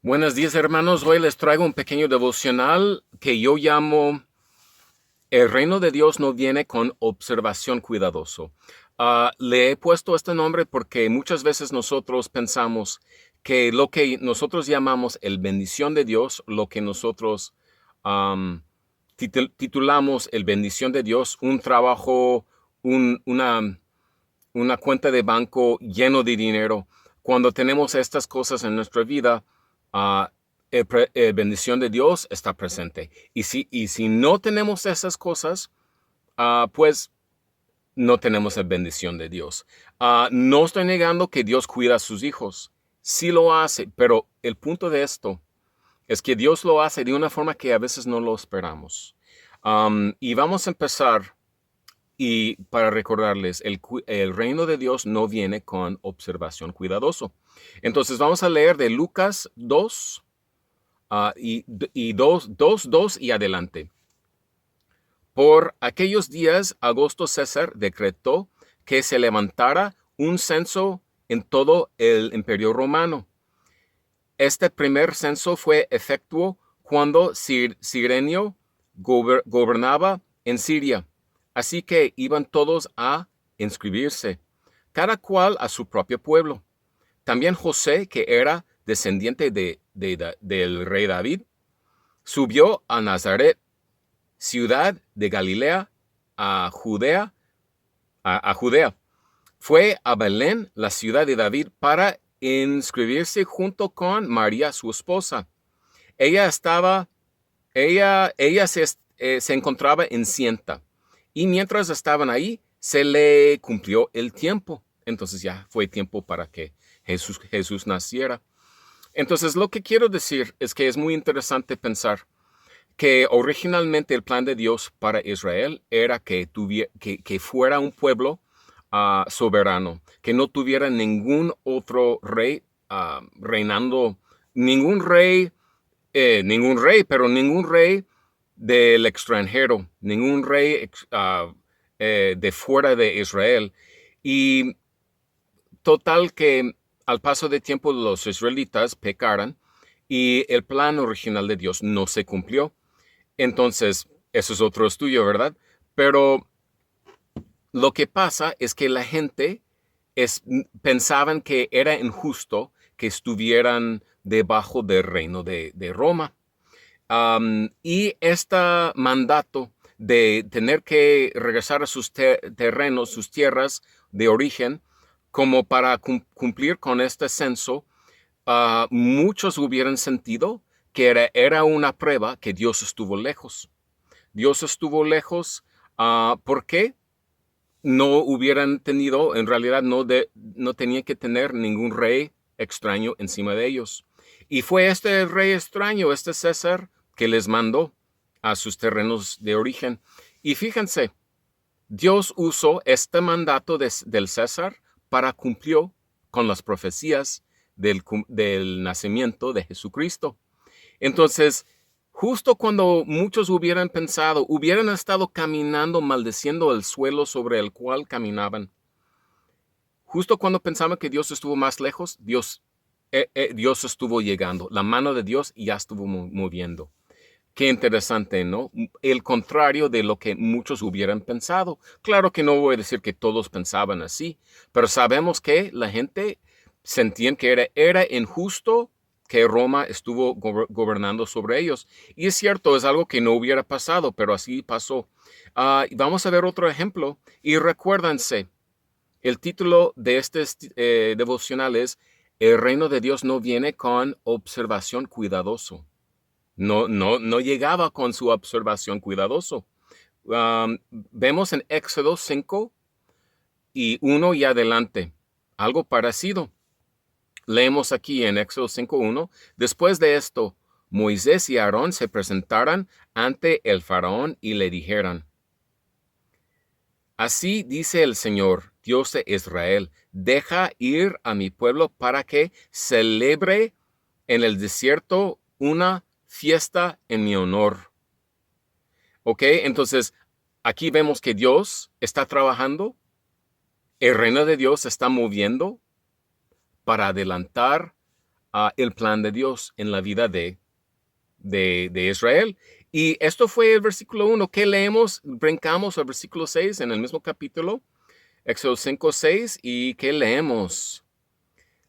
Buenos días, hermanos. Hoy les traigo un pequeño devocional que yo llamo El reino de Dios no viene con observación cuidadoso. Le he puesto este nombre porque muchas veces nosotros pensamos que lo que nosotros llamamos el bendición de Dios, lo que nosotros am, titulamos el bendición de Dios, un trabajo, un- una cuenta de banco lleno de dinero. Cuando tenemos estas cosas en nuestra vida, ah, el bendición de Dios está presente. Y si no tenemos esas cosas, pues no tenemos la bendición de Dios. No estoy negando que Dios cuida a sus hijos. Sí lo hace, pero el punto de esto es que Dios lo hace de una forma que a veces no lo esperamos. Y vamos a empezar y para recordarles, el reino de Dios no viene con observación cuidadoso. Entonces vamos a leer de Lucas 2 y 2 y adelante. Por aquellos días, Augusto César decretó que se levantara un censo en todo el imperio romano. Este primer censo fue efectuado cuando Cirenio gobernaba en Siria. Así que iban todos a inscribirse, cada cual a su propio pueblo. También José, que era descendiente del rey David, subió a Nazaret, ciudad de Galilea, a Judea, a Judea. Fue a Belén, la ciudad de David, para inscribirse junto con María, su esposa. Ella estaba, ella se encontraba encinta. Y mientras estaban ahí, se le cumplió el tiempo. Entonces ya fue tiempo para que Jesús naciera. Entonces lo que quiero decir es que es muy interesante pensar que originalmente el plan de Dios para Israel era que fuera un pueblo soberano, que no tuviera ningún otro rey reinando, ningún rey pero ningún rey del extranjero, ningún rey de fuera de Israel. Y total que al paso de tiempo los israelitas pecaron y el plan original de Dios no se cumplió. Entonces, eso es otro estudio, ¿verdad? Pero lo que pasa es que la gente pensaban que era injusto que estuvieran debajo del reino de Roma. Y este mandato de tener que regresar a sus terrenos, sus tierras de origen, como para cumplir con este censo, muchos hubieran sentido que era una prueba que Dios estuvo lejos. Dios estuvo lejos. ¿Por qué? No hubieran tenido, en realidad no tenían que tener ningún rey extraño encima de ellos. Y fue este rey extraño, este César, que les mandó a sus terrenos de origen. Y fíjense, Dios usó este mandato del César para cumplir con las profecías del nacimiento de Jesucristo. Entonces, justo cuando muchos hubieran pensado, hubieran estado caminando maldeciendo el suelo sobre el cual caminaban, justo cuando pensaban que Dios estuvo más lejos, Dios estuvo llegando. La mano de Dios ya estuvo moviendo. Qué interesante, ¿no? El contrario de lo que muchos hubieran pensado. Claro que no voy a decir que todos pensaban así, pero sabemos que la gente sentían que era injusto que Roma estuvo gobernando sobre ellos. Y es cierto, es algo que no hubiera pasado, pero así pasó. Vamos a ver otro ejemplo. Y recuérdense, el título de este devocional es El reino de Dios no viene con observación cuidadoso. No llegaba con su observación cuidadoso. Vemos en Éxodo 5 y 1 y adelante algo parecido. Leemos aquí en Éxodo 5:1, después de esto, Moisés y Aarón se presentaran ante el faraón y le dijeran, así dice el Señor, Dios de Israel, deja ir a mi pueblo para que celebre en el desierto una fiesta en mi honor. ¿Ok? Entonces, aquí vemos que Dios está trabajando, el reino de Dios se está moviendo para adelantar el plan de Dios en la vida de Israel. Y esto fue el versículo 1. ¿Qué leemos? Brincamos al versículo 6 en el mismo capítulo, Éxodo 5, 6. ¿Y qué leemos?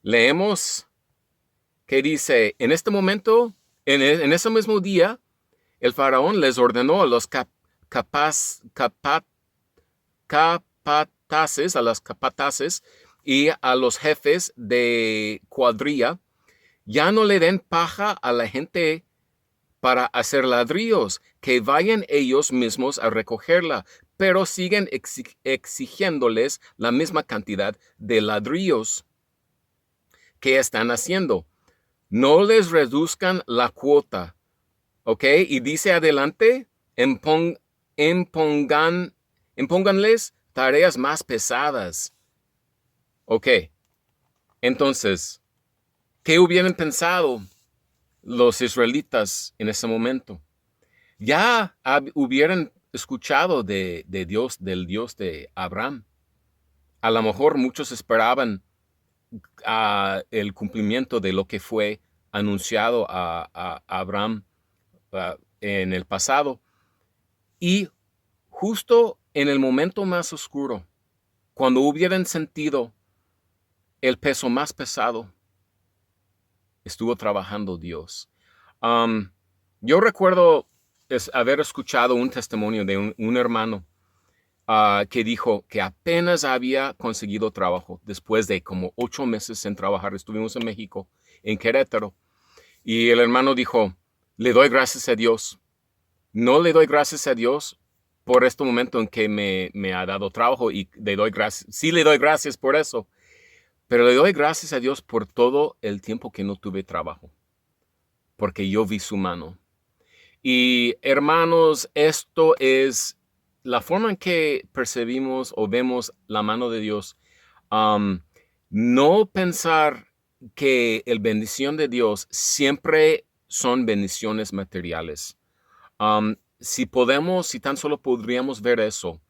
Leemos que dice, en este momento, en ese mismo día, el faraón les ordenó a los capataces y a los jefes de cuadrilla, ya no le den paja a la gente para hacer ladrillos, que vayan ellos mismos a recogerla, pero siguen exigiéndoles la misma cantidad de ladrillos que están haciendo. No les reduzcan la cuota, ¿ok? Y dice adelante, impónganles tareas más pesadas. Ok, entonces, ¿qué hubieran pensado los israelitas en ese momento? Ya hubieran escuchado de Dios, del Dios de Abraham. A lo mejor muchos esperaban el cumplimiento de lo que fue anunciado a Abraham en el pasado. Y justo en el momento más oscuro, cuando hubieran sentido el peso más pesado, estuvo trabajando Dios. Yo recuerdo haber escuchado un testimonio de un hermano que dijo que apenas había conseguido trabajo después de como 8 meses en trabajar. Estuvimos en México, en Querétaro, y el hermano dijo, le doy gracias a Dios. No le doy gracias a Dios por este momento en que me ha dado trabajo y le doy gracias. Sí le doy gracias por eso, pero le doy gracias a Dios por todo el tiempo que no tuve trabajo, porque yo vi su mano. Y hermanos, esto es la forma en que percibimos o vemos la mano de Dios. No pensar que el bendición de Dios siempre son bendiciones materiales. Si tan solo podríamos ver eso,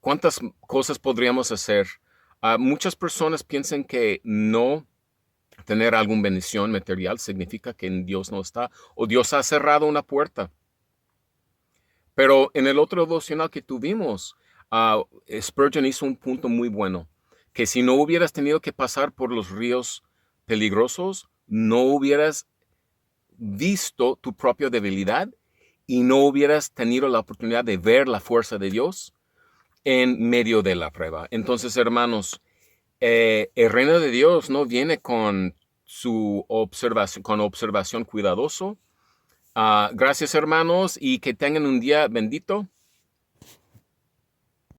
¿cuántas cosas podríamos hacer? Muchas personas piensan que no tener alguna bendición material significa que Dios no está o Dios ha cerrado una puerta. Pero en el otro devocional que tuvimos, Spurgeon hizo un punto muy bueno, que si no hubieras tenido que pasar por los ríos peligrosos, no hubieras visto tu propia debilidad y no hubieras tenido la oportunidad de ver la fuerza de Dios en medio de la prueba. Entonces, hermanos, el reino de Dios no viene con observación cuidadoso. Gracias, hermanos, y que tengan un día bendito.